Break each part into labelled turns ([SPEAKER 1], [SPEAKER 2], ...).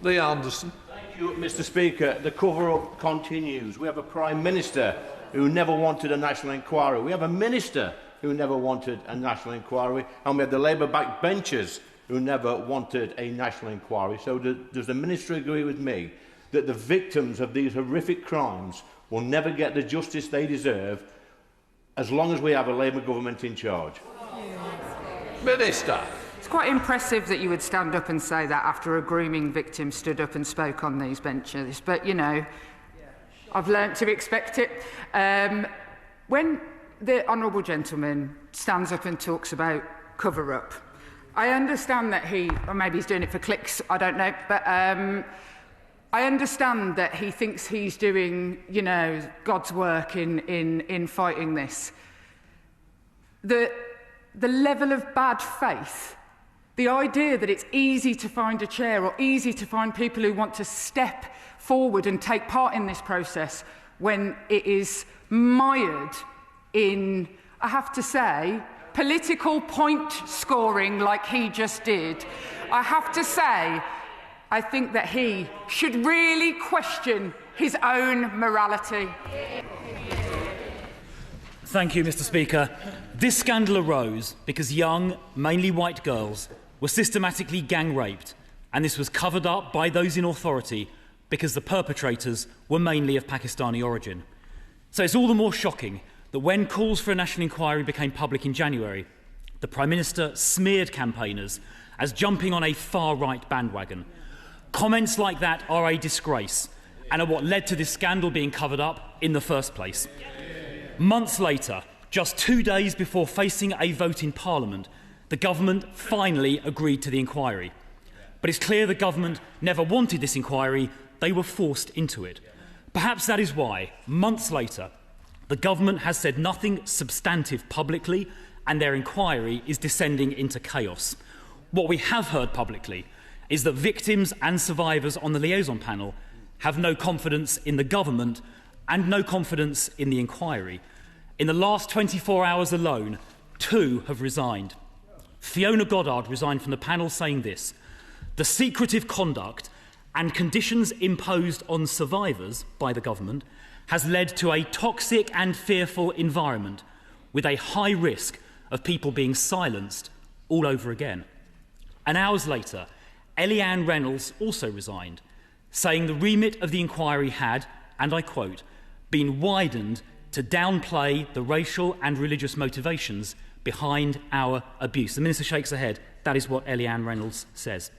[SPEAKER 1] Lee Anderson.
[SPEAKER 2] Thank you, Mr Speaker. The cover-up continues. We have a Prime Minister who never wanted a national inquiry. We have a Minister who never wanted a national inquiry. And we have the Labour backbenchers who never wanted a national inquiry. So does the Minister agree with me that the victims of these horrific crimes will never get the justice they deserve as long as we have a Labour government in charge?
[SPEAKER 1] Minister.
[SPEAKER 3] It's quite impressive that you would stand up and say that after a grooming victim stood up and spoke on these benches. But, you know, I've learnt to expect it. When the honourable gentleman stands up and talks about cover-up, I understand that or maybe he's doing it for clicks, I don't know, but I understand that he thinks he's doing, you know, God's work in fighting this. The level of bad faith, the idea that it's easy to find a chair or easy to find people who want to step forward and take part in this process when it is mired in, I have to say, political point scoring like he just did. I have to say, I think that he should really question his own morality.
[SPEAKER 4] Thank you, Mr Speaker. This scandal arose because young, mainly white girls were systematically gang raped, and this was covered up by those in authority because the perpetrators were mainly of Pakistani origin. So it's all the more shocking that when calls for a national inquiry became public in January, the Prime Minister smeared campaigners as jumping on a far-right bandwagon. Comments like that are a disgrace and are what led to this scandal being covered up in the first place. Months later, just 2 days before facing a vote in Parliament, the government finally agreed to the inquiry. But it's clear the government never wanted this inquiry, they were forced into it. Perhaps that is why, months later, the government has said nothing substantive publicly and their inquiry is descending into chaos. What we have heard publicly is that victims and survivors on the liaison panel have no confidence in the government and no confidence in the inquiry. In the last 24 hours alone, 2 have resigned. Fiona Goddard resigned from the panel saying this: "The secretive conduct and conditions imposed on survivors by the government has led to a toxic and fearful environment with a high risk of people being silenced all over again." And hours later, Eliane Reynolds also resigned, saying the remit of the inquiry had, and I quote, been widened to downplay the racial and religious motivations behind our abuse. The Minister shakes her head. That is what Eliane Reynolds says.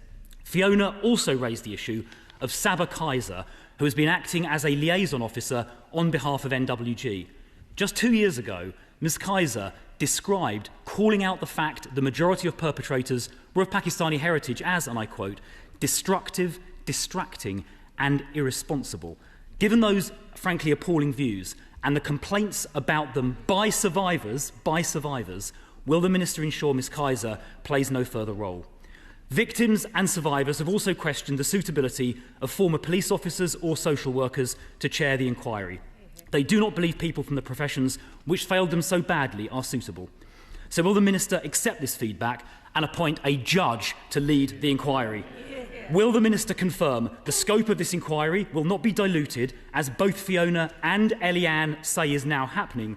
[SPEAKER 4] Fiona also raised the issue of Saba Kaiser, who has been acting as a liaison officer on behalf of NWG. Just 2 years ago, Ms Kaiser described calling out the fact the majority of perpetrators were of Pakistani heritage as, and I quote, destructive, distracting and irresponsible. Given those frankly appalling views and the complaints about them by survivors, will the Minister ensure Ms Kaiser plays no further role? Victims and survivors have also questioned the suitability of former police officers or social workers to chair the inquiry. They do not believe people from the professions which failed them so badly are suitable. So will the Minister accept this feedback and appoint a judge to lead the inquiry? Will the Minister confirm the scope of this inquiry will not be diluted, as both Fiona and Eliane say is now happening,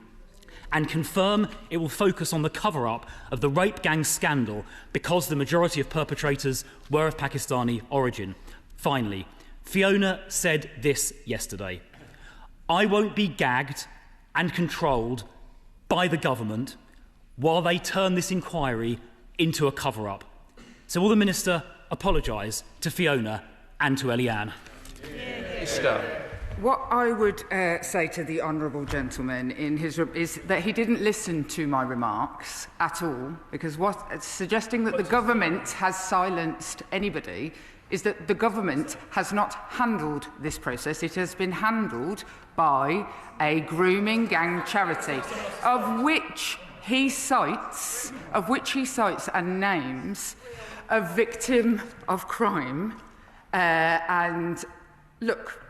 [SPEAKER 4] and confirm it will focus on the cover-up of the rape gang scandal because the majority of perpetrators were of Pakistani origin? Finally, Fiona said this yesterday: "I won't be gagged and controlled by the government while they turn this inquiry into a cover-up." So will the Minister apologise to Fiona and to Eliane?
[SPEAKER 3] What I would say to the honourable gentleman is that he didn't listen to my remarks at all, because suggesting that the government has silenced anybody is that the government has not handled this process. It has been handled by a grooming gang charity, of which he cites and names a victim of crime. And look,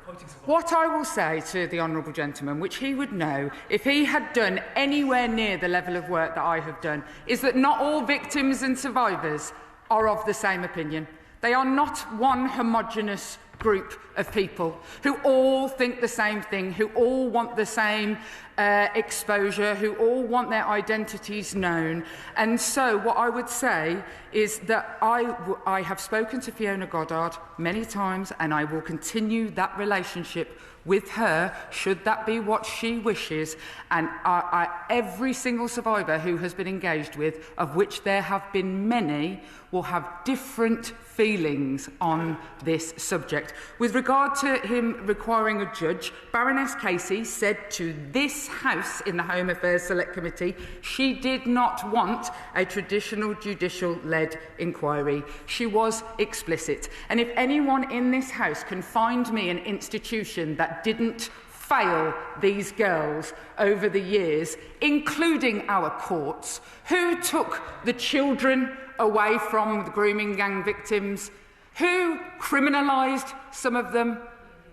[SPEAKER 3] what I will say to the honourable gentleman, which he would know if he had done anywhere near the level of work that I have done, is that not all victims and survivors are of the same opinion. They are not one homogenous group of people who all think the same thing, who all want the same exposure, who all want their identities known. And so what I would say is that I have spoken to Fiona Goddard many times, and I will continue that relationship with her, should that be what she wishes. And every single survivor who has been engaged with, of which there have been many, will have different feelings on this subject. With regard to him requiring a judge, Baroness Casey said to this House in the Home Affairs Select Committee she did not want a traditional judicial-led inquiry. She was explicit. And if anyone in this House can find me an institution that didn't fail these girls over the years, including our courts, who took the children away from the grooming gang victims, who criminalised some of them,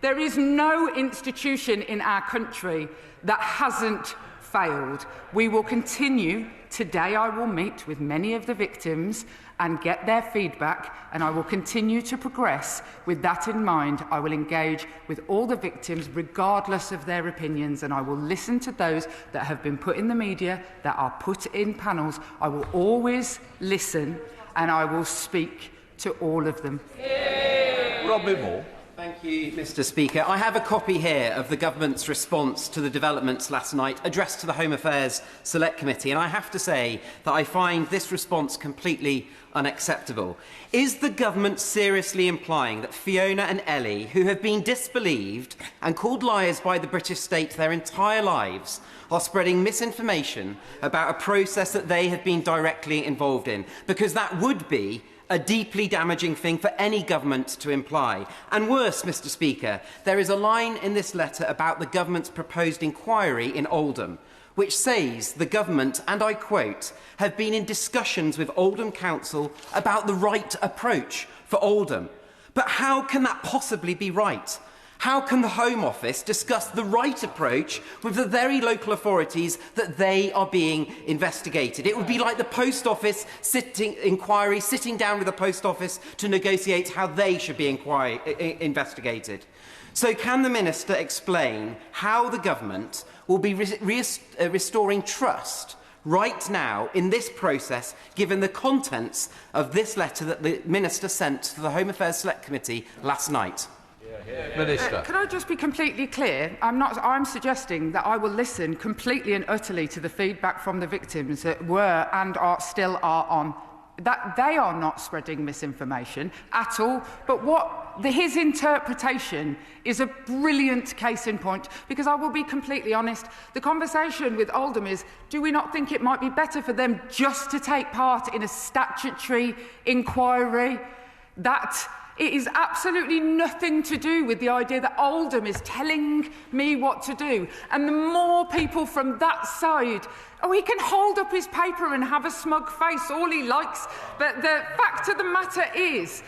[SPEAKER 3] there is no institution in our country that hasn't failed. We will continue. Today I will meet with many of the victims and get their feedback, and I will continue to progress. With that in mind, I will engage with all the victims regardless of their opinions, and I will listen to those that have been put in the media, that are put in panels. I will always listen, and I will speak to all of them.
[SPEAKER 1] Robin Moore.
[SPEAKER 5] Thank you, Mr. Speaker. I have a copy here of the government's response to the developments last night, addressed to the Home Affairs Select Committee, and I have to say that I find this response completely unacceptable. Is the government seriously implying that Fiona and Ellie, who have been disbelieved and called liars by the British state their entire lives, are spreading misinformation about a process that they have been directly involved in? Because that would be a deeply damaging thing for any government to imply. And worse, Mr. Speaker, there is a line in this letter about the government's proposed inquiry in Oldham, which says the government, and I quote, have been in discussions with Oldham Council about the right approach for Oldham. But how can that possibly be right? How can the Home Office discuss the right approach with the very local authorities that they are being investigated? It would be like the Post Office sitting down with the Post Office to negotiate how they should be investigated. So can the Minister explain how the government will be restoring trust right now in this process, given the contents of this letter that the Minister sent to the Home Affairs Select Committee last night?
[SPEAKER 1] Minister.
[SPEAKER 3] Can I just be completely clear? I'm suggesting that I will listen completely and utterly to the feedback from the victims that were and still are on. That they are not spreading misinformation at all, but his interpretation is a brilliant case in point, because I will be completely honest, the conversation with Oldham is, do we not think it might be better for them just to take part in a statutory inquiry? That it is absolutely nothing to do with the idea that Oldham is telling me what to do. And the more people from that side, he can hold up his paper and have a smug face all he likes, but the fact of the matter is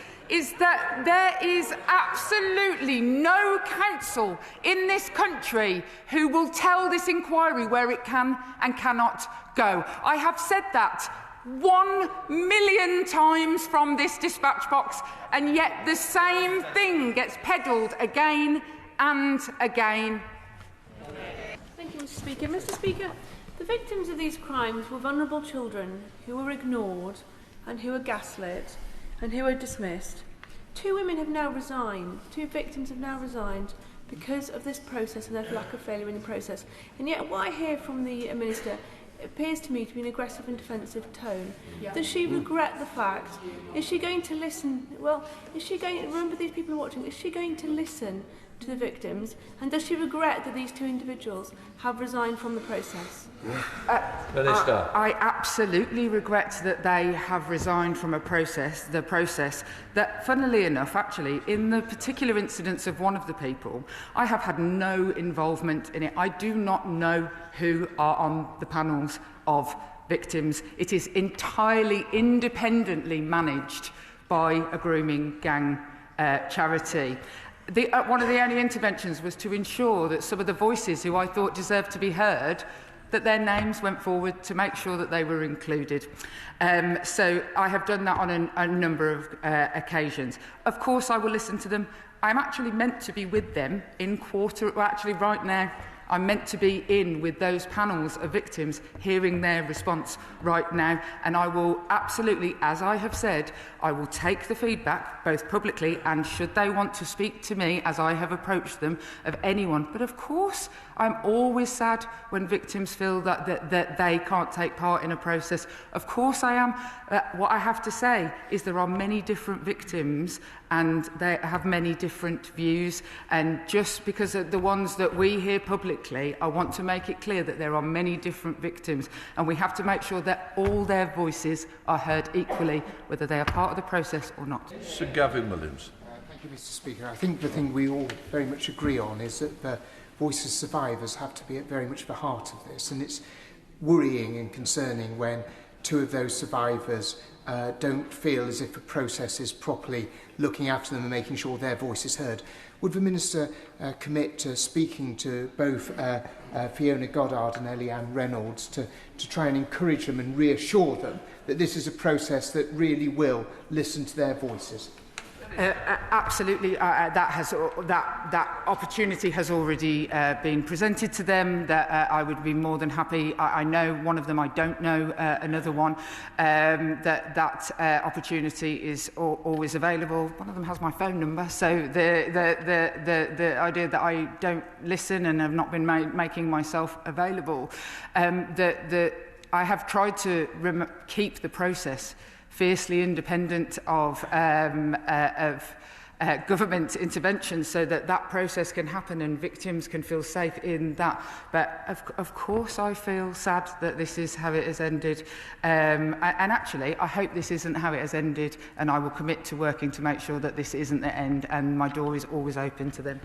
[SPEAKER 3] that there is absolutely no council in this country who will tell this inquiry where it can and cannot go. I have said that 1,000,000 times from this dispatch box, and yet the same thing gets peddled again and again.
[SPEAKER 6] Thank you, Mr. Speaker. Mr. Speaker, the victims of these crimes were vulnerable children who were ignored and who were gaslit and who were dismissed. 2 women have now resigned, 2 victims have now resigned because of this process and their lack of failure in the process. And yet what I hear from the Minister appears to me to be an aggressive and defensive tone. Yeah. Does she regret the fact? Is she going to listen? Well, is she going? Remember, these people are watching. Is she going to listen to the victims? And does she regret that these 2 individuals have resigned from the process?
[SPEAKER 1] Minister.
[SPEAKER 3] I absolutely regret that they have resigned from the process that, funnily enough, actually, in the particular incidents of one of the people, I have had no involvement in it. I do not know who are on the panels of victims. It is entirely independently managed by a grooming gang charity. One of the only interventions was to ensure that some of the voices who I thought deserved to be heard that their names went forward to make sure that they were included. So I have done that on a number of occasions. Of course, I will listen to them. I'm actually meant to be with them in actually right now, I'm meant to be in with those panels of victims, hearing their response right now. And I will absolutely, as I have said, I will take the feedback, both publicly and should they want to speak to me, as I have approached them, of anyone. But of course, I'm always sad when victims feel that they can't take part in a process. Of course I am. What I have to say is there are many different victims and they have many different views. And just because of the ones that we hear publicly, I want to make it clear that there are many different victims, and we have to make sure that all their voices are heard equally, whether they are part of the process or not.
[SPEAKER 1] Sir Gavin Williamson.
[SPEAKER 7] Thank you, Mr. Speaker. I think the thing we all very much agree on is that the voices of survivors have to be at very much the heart of this, and it's worrying and concerning when two of those survivors don't feel as if the process is properly looking after them and making sure their voice is heard. Would the Minister commit to speaking to both Fiona Goddard and Eliane Reynolds to try and encourage them and reassure them that this is a process that really will listen to their voices?
[SPEAKER 3] Absolutely, that opportunity has already been presented to them. That I would be more than happy. I know one of them. I don't know another one. That opportunity is always available. One of them has my phone number. So the idea that I don't listen and have not been making myself available. I have tried to keep the process fiercely independent of government intervention so that process can happen and victims can feel safe in that. But of course I feel sad that this is how it has ended. And actually, I hope this isn't how it has ended, and I will commit to working to make sure that this isn't the end, and my door is always open to them.